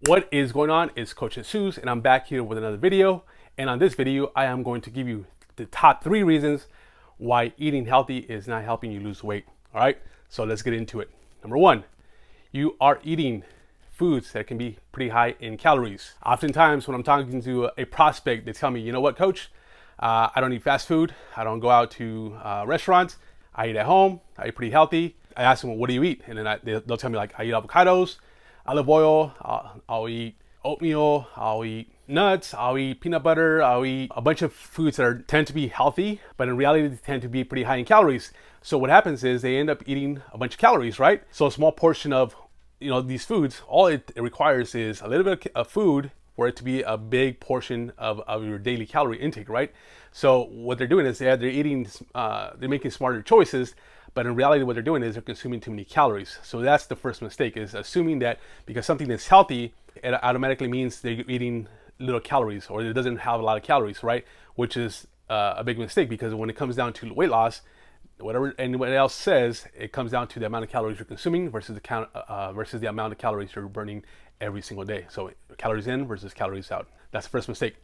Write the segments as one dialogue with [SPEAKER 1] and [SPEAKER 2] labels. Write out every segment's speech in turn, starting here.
[SPEAKER 1] What is going on? It's Coach Jesus, and I'm back here with another video. And on this video, I am going to give you the top 3 reasons why eating healthy is not helping you lose weight. All right, so let's get into it. Number 1, you are eating foods that can be pretty high in calories. Oftentimes, when I'm talking to a prospect, they tell me, you know what, Coach, I don't eat fast food. I don't go out to restaurants. I eat at home. I eat pretty healthy. I ask them, what do you eat? And then they'll tell me, like, I eat avocados, olive oil, I'll eat oatmeal, I'll eat nuts, I'll eat peanut butter, I'll eat a bunch of foods that tend to be healthy, but in reality they tend to be pretty high in calories. So what happens is they end up eating a bunch of calories, right? So a small portion of these foods, all it requires is a little bit of food for it to be a big portion of your daily calorie intake, right? So what they're doing is they're eating, they're making smarter choices, but in reality, what they're doing is they're consuming too many calories. So that's the first mistake, is assuming that because something is healthy, it automatically means they're eating little calories, or it doesn't have a lot of calories, right? Which is a big mistake, because when it comes down to weight loss, whatever anyone else says, it comes down to the amount of calories you're consuming versus the amount of calories you're burning every single day. So calories in versus calories out. That's the first mistake.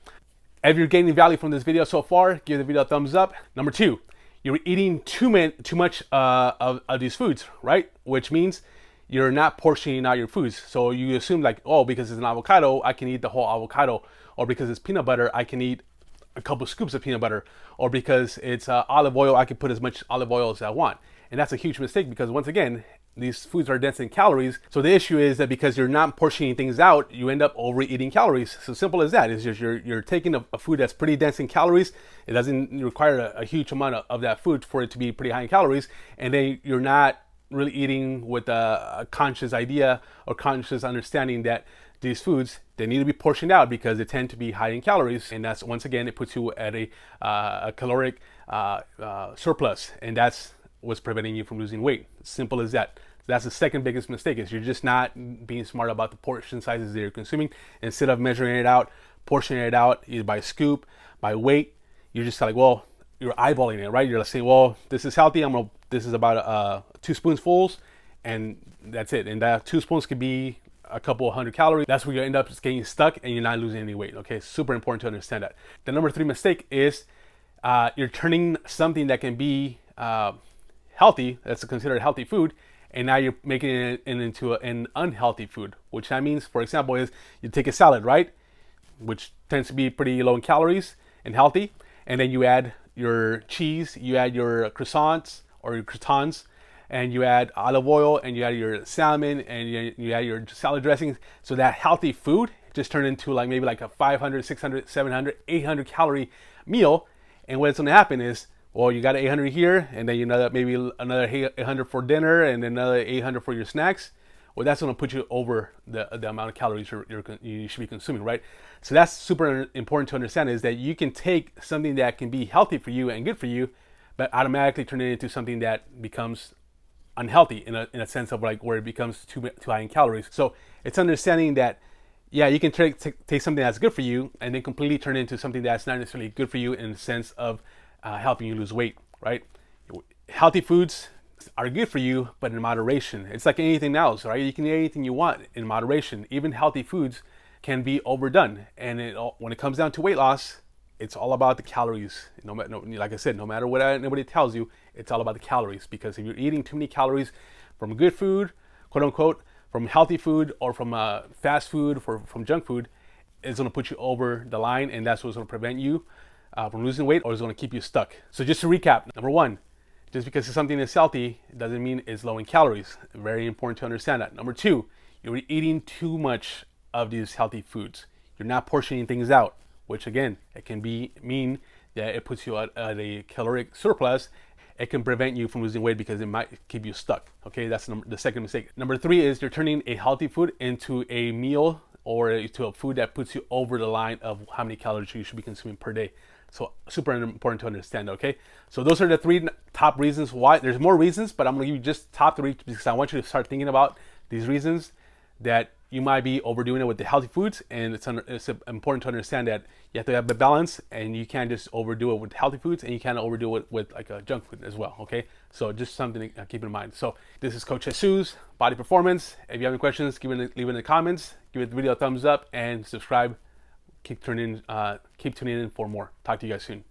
[SPEAKER 1] If you're gaining value from this video so far, give the video a thumbs up. Number 2, you're eating too much of these foods, right? Which means you're not portioning out your foods. So you assume, like, oh, because it's an avocado, I can eat the whole avocado. Or because it's peanut butter, I can eat a couple scoops of peanut butter. Or because it's olive oil, I can put as much olive oil as I want. And that's a huge mistake, because once again, these foods are dense in calories. So the issue is that because you're not portioning things out, you end up overeating calories. So simple as that. It's just you're taking a food that's pretty dense in calories. It doesn't require a huge amount of that food for it to be pretty high in calories. And then you're not really eating with a conscious idea or conscious understanding that these foods, they need to be portioned out because they tend to be high in calories. And that's, once again, it puts you at a caloric surplus. And that's what's preventing you from losing weight. Simple as that. That's the second biggest mistake, is you're just not being smart about the portion sizes that you're consuming. Instead of measuring it out, portioning it out either by scoop, by weight, you're just like, well, you're eyeballing it, right? You're saying, well, this is healthy. This is about 2 spoonfuls, and that's it. And that 2 spoons could be a couple of 100 calories. That's where you end up getting stuck and you're not losing any weight. Okay, super important to understand that. The number 3 mistake is you're turning something that can be healthy, that's considered healthy food, and now you're making it into an unhealthy food. Which that means, for example, is you take a salad, right, which tends to be pretty low in calories and healthy, and then you add your cheese, you add your croissants or your croutons, and you add olive oil, and you add your salmon, and you add your salad dressings. So that healthy food just turned into maybe like a 500, 600, 700, 800 calorie meal. And what's going to happen is, well, you got 800 here, and then maybe another 800 for dinner, and then another 800 for your snacks. Well, that's going to put you over the amount of calories you should be consuming, right? So that's super important to understand, is that you can take something that can be healthy for you and good for you, but automatically turn it into something that becomes unhealthy in a sense of where it becomes too high in calories. So it's understanding that, yeah, you can take something that's good for you and then completely turn it into something that's not necessarily good for you in the sense of helping you lose weight, right? Healthy foods are good for you, but in moderation. It's like anything else, right? You can eat anything you want in moderation. Even healthy foods can be overdone. And when it comes down to weight loss, it's all about the calories. Like I said, no matter what anybody tells you, it's all about the calories. Because if you're eating too many calories from good food, quote unquote, from healthy food, or from fast food, from junk food, it's going to put you over the line, and that's what's going to prevent you from losing weight, or is going to keep you stuck. So just to recap, number 1, just because something is healthy doesn't mean it's low in calories. Very important to understand that. Number 2, you're eating too much of these healthy foods. You're not portioning things out, which again, it can mean that it puts you at a caloric surplus. It can prevent you from losing weight because it might keep you stuck. Okay, that's the second mistake. Number 3 is you're turning a healthy food into a meal, or to a food that puts you over the line of how many calories you should be consuming per day. So super important to understand, okay? So those are the 3 top reasons why. There's more reasons, but I'm gonna give you just top 3 because I want you to start thinking about these reasons that you might be overdoing it with the healthy foods, and it's important to understand that you have to have a balance, and you can't just overdo it with healthy foods, and you can't overdo it with like a junk food as well. Okay, so just something to keep in mind. So this is Coach Jesus, Body Performance. If you have any questions, leave it in the comments. Give the video a thumbs up and subscribe. Keep tuning in for more. Talk to you guys soon.